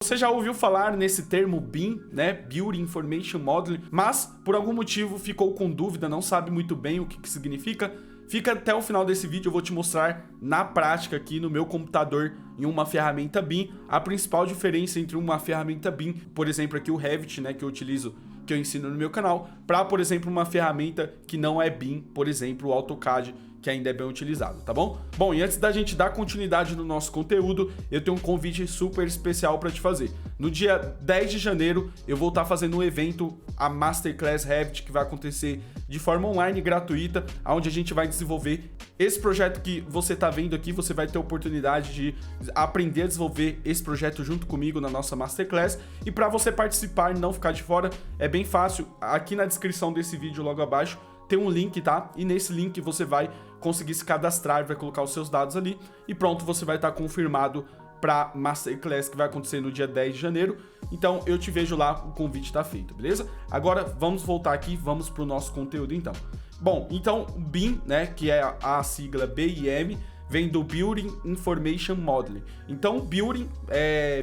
Você já ouviu falar nesse termo BIM, né? Building Information Modeling, mas por algum motivo ficou com dúvida, não sabe muito bem o que significa? Fica até o final desse vídeo, eu vou te mostrar na prática aqui no meu computador em uma ferramenta BIM, a principal diferença entre uma ferramenta BIM, por exemplo aqui o Revit, né, que eu utilizo, que eu ensino no meu canal, para, por exemplo, uma ferramenta que não é BIM, por exemplo, o AutoCAD, que ainda é bem utilizado, tá bom? Bom, e antes da gente dar continuidade no nosso conteúdo, eu tenho um convite super especial para te fazer. No dia 10 de janeiro, eu vou estar fazendo um evento, a Masterclass Revit, que vai acontecer de forma online gratuita, onde a gente vai desenvolver esse projeto que você está vendo aqui. Você vai ter a oportunidade de aprender a desenvolver esse projeto junto comigo na nossa Masterclass. E para você participar e não ficar de fora, é bem fácil. Aqui na descrição desse vídeo, logo abaixo, tem um link, tá? E nesse link você vai conseguir se cadastrar, vai colocar os seus dados ali e pronto, você vai estar confirmado para Masterclass que vai acontecer no dia 10 de janeiro. Então eu te vejo lá, o convite está feito, beleza? Agora vamos voltar aqui, vamos para o nosso conteúdo então. Bom, então BIM, né, que é a sigla BIM, vem do Building Information Modeling. Então Building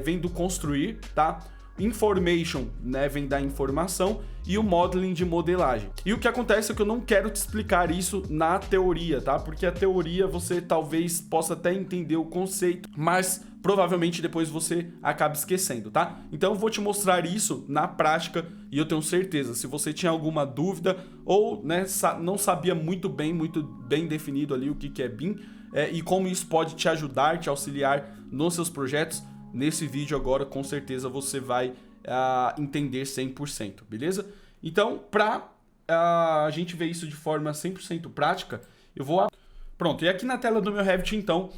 vem do construir, tá? Information, né, vem da informação, e o modeling de modelagem. E o que acontece é que eu não quero te explicar isso na teoria, tá? Porque a teoria você talvez possa até entender o conceito, mas provavelmente depois você acaba esquecendo, tá? Então eu vou te mostrar isso na prática e eu tenho certeza, se você tinha alguma dúvida ou, né, não sabia muito bem definido ali o que é BIM e como isso pode te ajudar, te auxiliar nos seus projetos, nesse vídeo agora, com certeza, você vai entender 100%, beleza? Então, para a gente ver isso de forma 100% prática, eu vou... Pronto, e aqui na tela do meu Revit, então,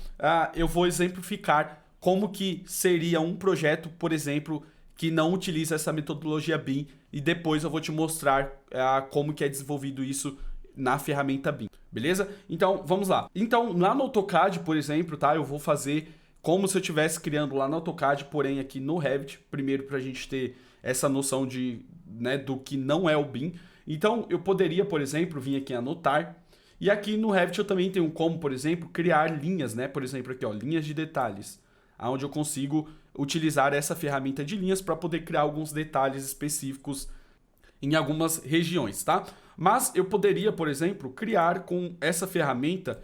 eu vou exemplificar como que seria um projeto, por exemplo, que não utiliza essa metodologia BIM, e depois eu vou te mostrar como que é desenvolvido isso na ferramenta BIM, beleza? Então, vamos lá. Então, lá no AutoCAD, por exemplo, tá? Eu vou fazer como se eu estivesse criando lá no AutoCAD, porém aqui no Revit, primeiro para a gente ter essa noção de, né, do que não é o BIM. Então eu poderia, por exemplo, vir aqui em anotar, e aqui no Revit eu também tenho como, por exemplo, criar linhas, né? Por exemplo aqui, ó, linhas de detalhes, onde eu consigo utilizar essa ferramenta de linhas para poder criar alguns detalhes específicos em algumas regiões, tá? Mas eu poderia, por exemplo, criar com essa ferramenta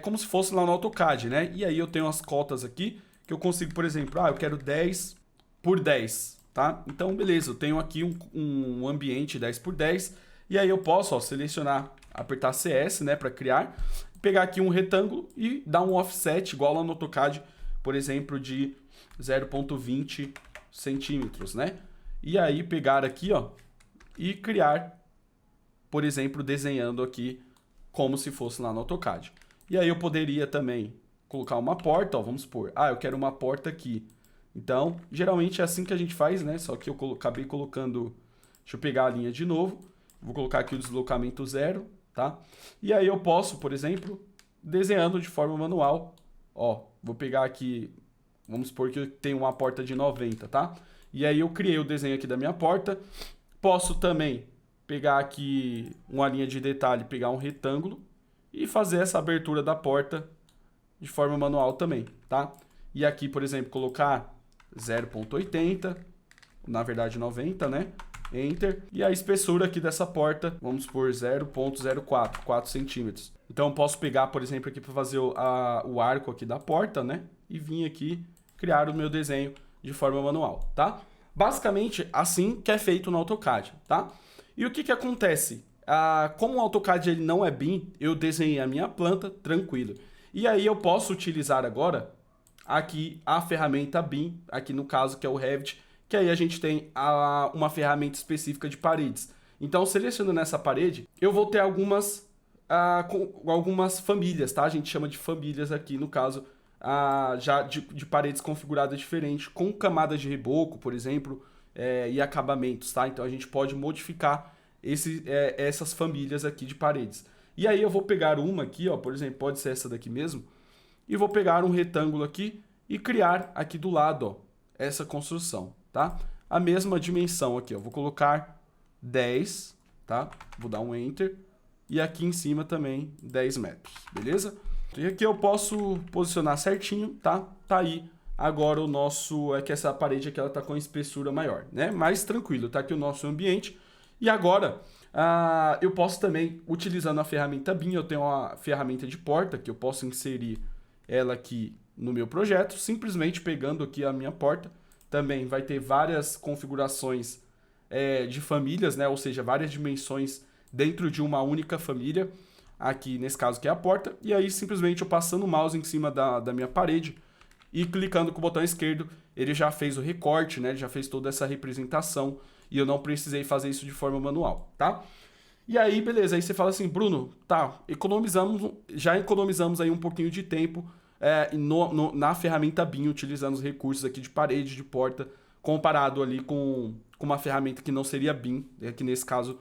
como se fosse lá no AutoCAD, né? E aí eu tenho as cotas aqui, que eu consigo, por exemplo, eu quero 10 por 10, tá? Então, beleza, eu tenho aqui um ambiente 10 por 10, e aí eu posso, ó, selecionar, apertar CS, né, para criar, pegar aqui um retângulo e dar um offset, igual lá no AutoCAD, por exemplo, de 0,20 centímetros, né? E aí pegar aqui, ó, e criar, por exemplo, desenhando aqui como se fosse lá no AutoCAD. E aí eu poderia também colocar uma porta, ó, vamos supor, eu quero uma porta aqui. Então, geralmente é assim que a gente faz, né? Só que eu acabei colocando, deixa eu pegar a linha de novo, vou colocar aqui o deslocamento 0, tá? E aí eu posso, por exemplo, desenhando de forma manual, ó, vou pegar aqui, vamos supor que eu tenho uma porta de 90, tá? E aí eu criei o desenho aqui da minha porta, posso também pegar aqui uma linha de detalhe, pegar um retângulo, e fazer essa abertura da porta de forma manual também, tá? E aqui, por exemplo, colocar 0,80, na verdade 90, né? Enter. E a espessura aqui dessa porta, vamos por 0,04, 4 centímetros. Então eu posso pegar, por exemplo, aqui para fazer o arco aqui da porta, né? E vir aqui criar o meu desenho de forma manual, tá? Basicamente, assim que é feito no AutoCAD, tá? E o que acontece? Como o AutoCAD ele não é BIM, eu desenhei a minha planta tranquilo. E aí eu posso utilizar agora aqui a ferramenta BIM, aqui no caso que é o Revit, que aí a gente tem uma ferramenta específica de paredes. Então selecionando essa parede, eu vou ter algumas famílias, tá? A gente chama de famílias aqui, no caso, já de paredes configuradas diferentes, com camadas de reboco, por exemplo, e acabamentos, tá? Então a gente pode modificar essas famílias aqui de paredes. E aí eu vou pegar uma aqui, ó, por exemplo, pode ser essa daqui mesmo, e vou pegar um retângulo aqui e criar aqui do lado, ó, essa construção, tá? A mesma dimensão aqui, ó, vou colocar 10, tá? Vou dar um Enter, e aqui em cima também 10 metros, beleza? E aqui eu posso posicionar certinho, tá? Tá aí Agora o nosso é que essa parede aqui ela tá com espessura maior, né? Mais tranquilo, tá aqui o nosso ambiente. E agora eu posso também, utilizando a ferramenta BIM, eu tenho uma ferramenta de porta que eu posso inserir ela aqui no meu projeto, simplesmente pegando aqui a minha porta. Também vai ter várias configurações de famílias, né? Ou seja, várias dimensões dentro de uma única família. Aqui nesse caso que é a porta. E aí simplesmente eu passando o mouse em cima da minha parede e clicando com o botão esquerdo, ele já fez o recorte, né? Ele já fez toda essa representação e eu não precisei fazer isso de forma manual, tá? E aí, beleza, aí você fala assim, Bruno, tá, já economizamos aí um pouquinho de tempo na ferramenta BIM, utilizando os recursos aqui de parede, de porta, comparado ali com uma ferramenta que não seria BIM, que nesse caso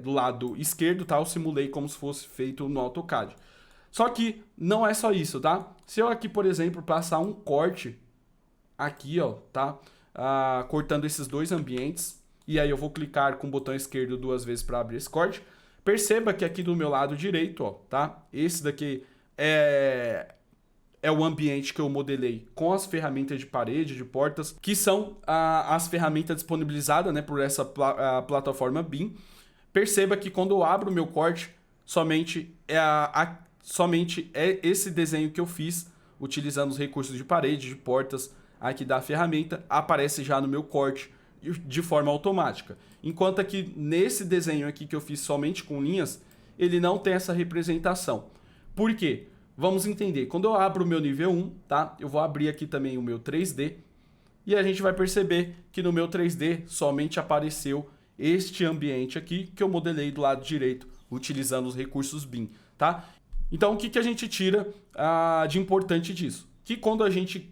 do lado esquerdo, tá? Eu simulei como se fosse feito no AutoCAD. Só que não é só isso, tá? Se eu aqui, por exemplo, passar um corte aqui, ó, tá? Cortando esses dois ambientes, e aí eu vou clicar com o botão esquerdo 2 vezes para abrir esse corte. Perceba que aqui do meu lado direito, ó, tá? Esse daqui é o ambiente que eu modelei com as ferramentas de parede, de portas, que são as ferramentas disponibilizadas, né, por essa plataforma BIM. Perceba que quando eu abro o meu corte, somente é esse desenho que eu fiz, utilizando os recursos de parede, de portas, aqui da ferramenta, aparece já no meu corte de forma automática. Enquanto aqui nesse desenho aqui que eu fiz somente com linhas, ele não tem essa representação. Por quê? Vamos entender. Quando eu abro o meu nível 1, tá? Eu vou abrir aqui também o meu 3D e a gente vai perceber que no meu 3D somente apareceu este ambiente aqui que eu modelei do lado direito utilizando os recursos BIM, tá? Então, o que a gente tira de importante disso? Que quando a gente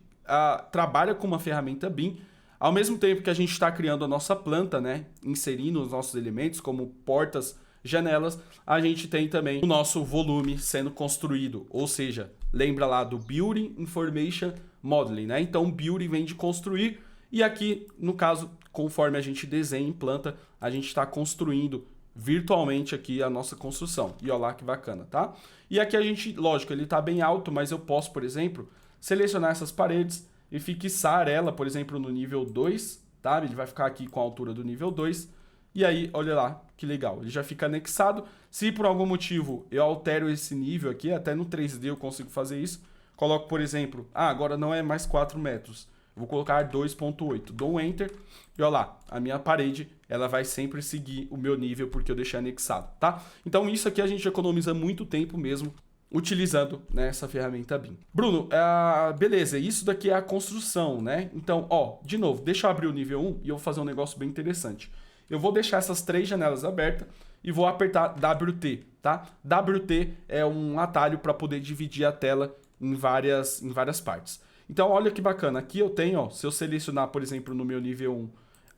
trabalha com uma ferramenta BIM, ao mesmo tempo que a gente está criando a nossa planta, né, inserindo os nossos elementos como portas, janelas, a gente tem também o nosso volume sendo construído, ou seja, lembra lá do Building Information Modeling, né? Então, Building vem de construir e aqui, no caso, conforme a gente desenha em planta, a gente está construindo virtualmente aqui a nossa construção. E olha lá que bacana, tá? E aqui a gente, lógico, ele está bem alto, mas eu posso, por exemplo, selecionar essas paredes e fixar ela, por exemplo, no nível 2, tá? Ele vai ficar aqui com a altura do nível 2. E aí, olha lá, que legal, ele já fica anexado. Se por algum motivo eu altero esse nível aqui, até no 3D eu consigo fazer isso. Coloco, por exemplo, agora não é mais 4 metros. Eu vou colocar 2.8, dou um Enter e olha lá, a minha parede, ela vai sempre seguir o meu nível porque eu deixei anexado, tá? Então isso aqui a gente economiza muito tempo mesmo utilizando, né, essa ferramenta BIM. Bruno, beleza, isso daqui é a construção, né? Então, ó, de novo, deixa eu abrir o nível 1 e eu vou fazer um negócio bem interessante. Eu vou deixar essas 3 janelas abertas e vou apertar WT, tá? WT é um atalho para poder dividir a tela em várias partes. Então, olha que bacana. Aqui eu tenho, ó, se eu selecionar, por exemplo, no meu nível 1,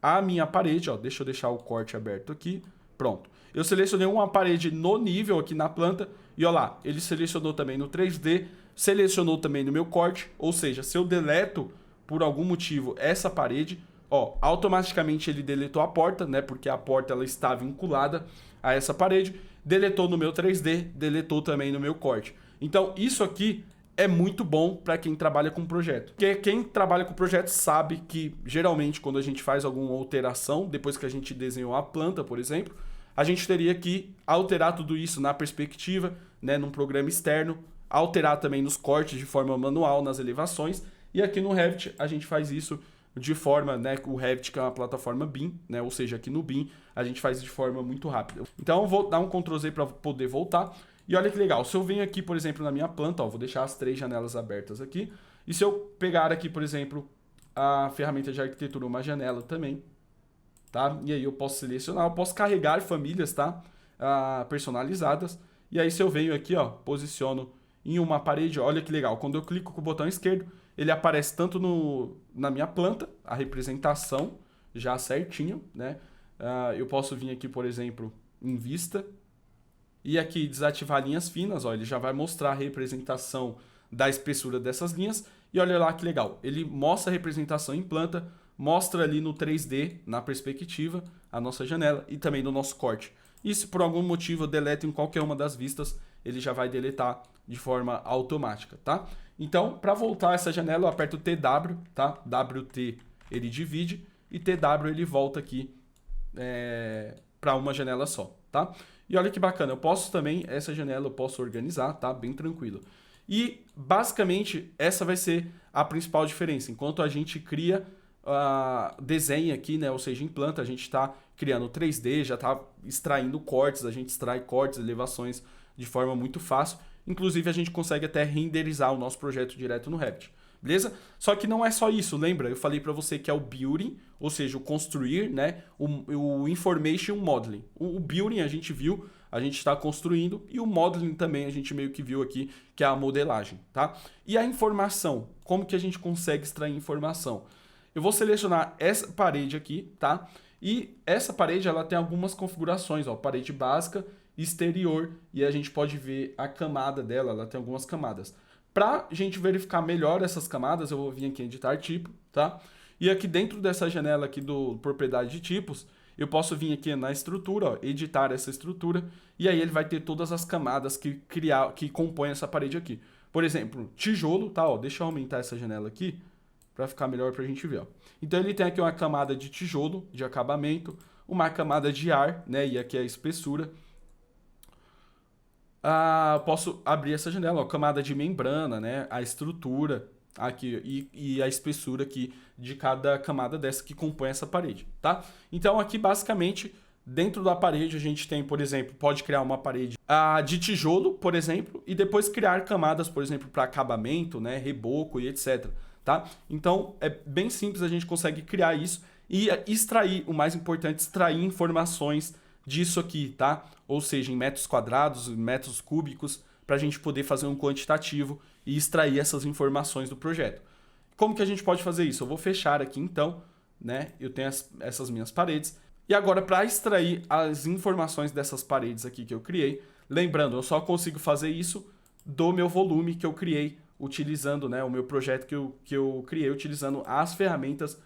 a minha parede, ó, deixa eu deixar o corte aberto aqui, pronto. Eu selecionei uma parede no nível aqui na planta e olha lá, ele selecionou também no 3D, selecionou também no meu corte, ou seja, se eu deleto por algum motivo essa parede, ó, automaticamente ele deletou a porta, né, porque a porta ela está vinculada a essa parede, deletou no meu 3D, deletou também no meu corte. Então, isso aqui é muito bom para quem trabalha com projeto. Porque quem trabalha com projeto sabe que, geralmente, quando a gente faz alguma alteração, depois que a gente desenhou a planta, por exemplo, a gente teria que alterar tudo isso na perspectiva, né, num programa externo, alterar também nos cortes de forma manual, nas elevações, e aqui no Revit a gente faz isso de forma, né, o Revit que é uma plataforma BIM, né, ou seja, aqui no BIM a gente faz de forma muito rápida. Então eu vou dar um Ctrl Z para poder voltar, e olha que legal, se eu venho aqui, por exemplo, na minha planta, ó, vou deixar as 3 janelas abertas aqui, e se eu pegar aqui, por exemplo, a ferramenta de arquitetura, uma janela também, tá? E aí eu posso selecionar, eu posso carregar famílias, tá? Personalizadas, e aí se eu venho aqui, ó, posiciono em uma parede, olha que legal, quando eu clico com o botão esquerdo, ele aparece tanto na minha planta, a representação já certinho, né? Eu posso vir aqui, por exemplo, em vista, e aqui desativar linhas finas, ó, ele já vai mostrar a representação da espessura dessas linhas, e olha lá que legal, ele mostra a representação em planta, mostra ali no 3D, na perspectiva, a nossa janela e também no nosso corte. E se por algum motivo eu deleto em qualquer uma das vistas, ele já vai deletar de forma automática, tá? Então, para voltar a essa janela, eu aperto TW, tá? WT ele divide e TW ele volta aqui para uma janela só, tá? E olha que bacana, eu posso também, essa janela eu posso organizar, tá? Bem tranquilo. E, basicamente, essa vai ser a principal diferença. Enquanto a gente cria, desenha aqui, né? Ou seja, implanta, a gente está criando 3D, já está extraindo cortes, a gente extrai cortes, elevações de forma muito fácil. Inclusive, a gente consegue até renderizar o nosso projeto direto no Revit. Beleza? Só que não é só isso, lembra? Eu falei para você que é o building, ou seja, o construir, né? O information modeling. O building a gente viu, a gente está construindo, e o modeling também a gente meio que viu aqui, que é a modelagem, tá? E a informação, como que a gente consegue extrair informação? Eu vou selecionar essa parede aqui, tá? E essa parede, ela tem algumas configurações, ó, parede básica, exterior, e a gente pode ver a camada dela, ela tem algumas camadas. Para a gente verificar melhor essas camadas, eu vou vir aqui em editar tipo, tá? E aqui dentro dessa janela aqui do propriedade de tipos, eu posso vir aqui na estrutura, ó, editar essa estrutura, e aí ele vai ter todas as camadas que compõem essa parede aqui. Por exemplo, tijolo, tá? Ó, deixa eu aumentar essa janela aqui, para ficar melhor para a gente ver, ó. Então ele tem aqui uma camada de tijolo, de acabamento, uma camada de ar, né? E aqui é a espessura. Posso abrir essa janela, ó, camada de membrana, né? A estrutura aqui e a espessura aqui de cada camada dessa que compõe essa parede, tá? Então aqui basicamente dentro da parede a gente tem, por exemplo, pode criar uma parede de tijolo, por exemplo, e depois criar camadas, por exemplo, para acabamento, né? Reboco e etc, tá? Então é bem simples, a gente consegue criar isso e extrair, o mais importante, extrair informações disso aqui, tá? Ou seja, em metros quadrados, metros cúbicos, para a gente poder fazer um quantitativo e extrair essas informações do projeto. Como que a gente pode fazer isso? Eu vou fechar aqui então, né? Eu tenho essas minhas paredes. E agora, para extrair as informações dessas paredes aqui que eu criei, lembrando, eu só consigo fazer isso do meu volume que eu criei utilizando, né, o meu projeto que eu criei utilizando as ferramentas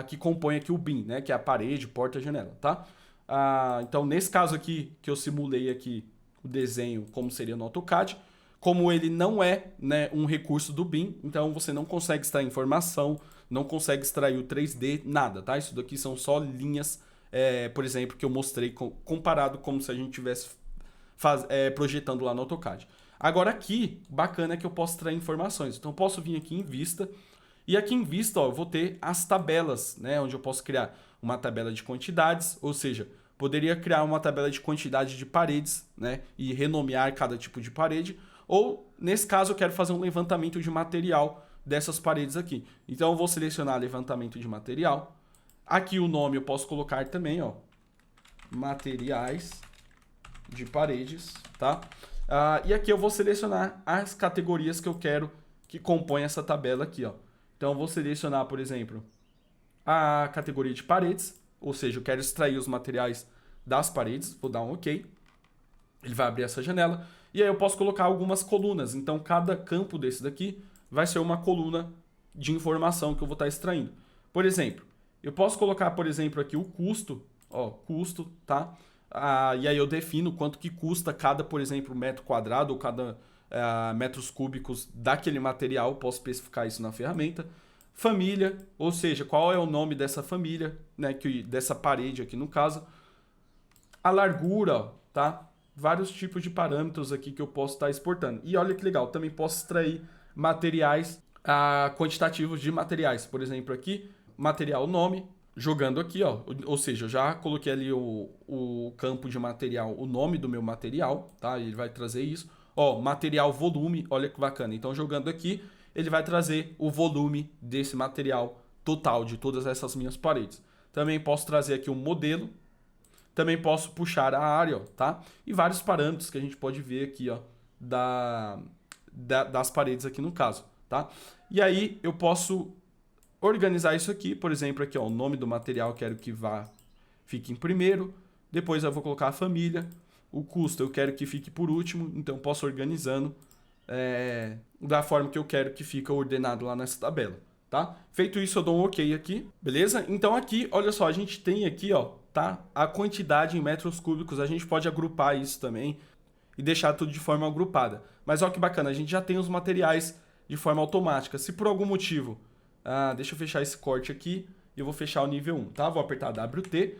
que compõem aqui o BIM, né? Que é a parede, porta, janela, tá? Então, nesse caso aqui, que eu simulei aqui o desenho como seria no AutoCAD, como ele não é, né, um recurso do BIM, então você não consegue extrair informação, não consegue extrair o 3D, nada, tá? Isso daqui são só linhas, por exemplo, que eu mostrei comparado como se a gente estivesse projetando lá no AutoCAD. Agora aqui, bacana é que eu posso extrair informações, então eu posso vir aqui em vista, e aqui em vista, ó, eu vou ter as tabelas, né, onde eu posso criar uma tabela de quantidades, ou seja, poderia criar uma tabela de quantidade de paredes, né, e renomear cada tipo de parede, ou, nesse caso, eu quero fazer um levantamento de material dessas paredes aqui. Então, eu vou selecionar levantamento de material. Aqui o nome eu posso colocar também, ó, materiais de paredes, tá? E aqui eu vou selecionar as categorias que eu quero que compõem essa tabela aqui, ó. Então, eu vou selecionar, por exemplo, a categoria de paredes, ou seja, eu quero extrair os materiais das paredes, vou dar um OK. Ele vai abrir essa janela. E aí eu posso colocar algumas colunas. Então, cada campo desse daqui vai ser uma coluna de informação que eu vou estar extraindo. Por exemplo, eu posso colocar, por exemplo, aqui o custo. Ó, custo, tá? E aí eu defino quanto que custa cada, por exemplo, metro quadrado ou cada metros cúbicos daquele material. Posso especificar isso na ferramenta. Família, ou seja, qual é o nome dessa família, né? Dessa parede aqui no caso. A largura, ó, tá? Vários tipos de parâmetros aqui que eu posso estar exportando. E olha que legal, também posso extrair materiais quantitativos de materiais. Por exemplo, aqui, material nome, jogando aqui, ó. Ou seja, eu já coloquei ali o campo de material, o nome do meu material, tá? Ele vai trazer isso. Ó, material volume, olha que bacana. Então, jogando aqui, ele vai trazer o volume desse material total de todas essas minhas paredes. Também posso trazer aqui um modelo. Também posso puxar a área, ó, tá? E vários parâmetros que a gente pode ver aqui, ó, das paredes aqui no caso, tá? E aí eu posso organizar isso aqui, por exemplo, aqui, ó, o nome do material quero que fique em primeiro, depois eu vou colocar a família, o custo eu quero que fique por último, então posso organizando da forma que eu quero que fique ordenado lá nessa tabela, tá? Feito isso, eu dou um OK aqui, beleza? Então aqui, olha só, a gente tem aqui, ó, tá? A quantidade em metros cúbicos, a gente pode agrupar isso também e deixar tudo de forma agrupada. Mas olha que bacana, a gente já tem os materiais de forma automática. Se por algum motivo, deixa eu fechar esse corte aqui e eu vou fechar o nível 1, tá? Vou apertar WT,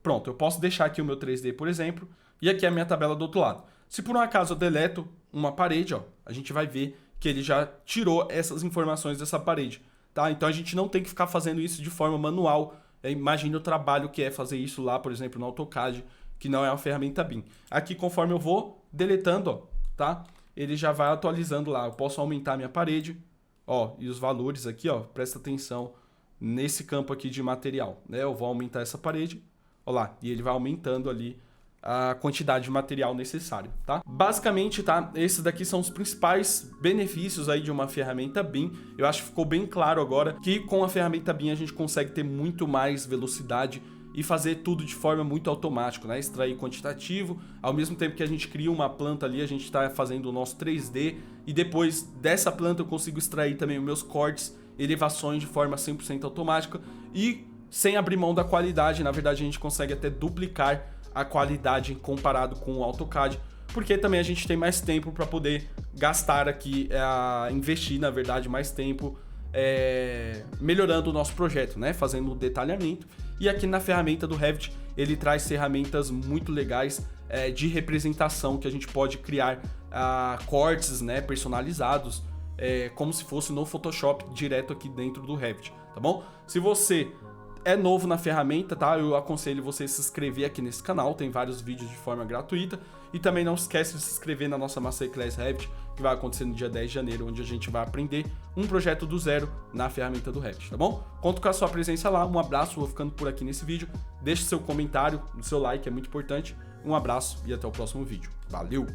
pronto, eu posso deixar aqui o meu 3D, por exemplo, e aqui a minha tabela do outro lado. Se por um acaso eu deleto uma parede, ó, a gente vai ver que ele já tirou essas informações dessa parede, tá? Então a gente não tem que ficar fazendo isso de forma manual. Imagine o trabalho que é fazer isso lá, por exemplo, no AutoCAD, que não é uma ferramenta BIM. Aqui, conforme eu vou deletando, ó, tá? Ele já vai atualizando lá. Eu posso aumentar minha parede, ó, e os valores aqui, ó, presta atenção nesse campo aqui de material, né? Eu vou aumentar essa parede, ó lá, e ele vai aumentando ali a quantidade de material necessário, tá? Basicamente, tá? Esses daqui são os principais benefícios aí de uma ferramenta BIM. Eu acho que ficou bem claro agora que com a ferramenta BIM a gente consegue ter muito mais velocidade e fazer tudo de forma muito automática, né? Extrair quantitativo, ao mesmo tempo que a gente cria uma planta ali, a gente está fazendo o nosso 3D e depois dessa planta eu consigo extrair também os meus cortes, elevações de forma 100% automática e sem abrir mão da qualidade. Na verdade, a gente consegue até duplicar a qualidade comparado com o AutoCAD, porque também a gente tem mais tempo para poder gastar aqui, investir, na verdade, mais tempo melhorando o nosso projeto, né? Fazendo o detalhamento. E aqui na ferramenta do Revit, ele traz ferramentas muito legais de representação, que a gente pode criar cortes, né, personalizados, como se fosse no Photoshop, direto aqui dentro do Revit, tá bom? Se você é novo na ferramenta, tá? Eu aconselho você a se inscrever aqui nesse canal, tem vários vídeos de forma gratuita. E também não esquece de se inscrever na nossa Masterclass Revit, que vai acontecer no dia 10 de janeiro, onde a gente vai aprender um projeto do zero na ferramenta do Revit, tá bom? Conto com a sua presença lá, um abraço, vou ficando por aqui nesse vídeo. Deixe seu comentário, o seu like é muito importante. Um abraço e até o próximo vídeo. Valeu!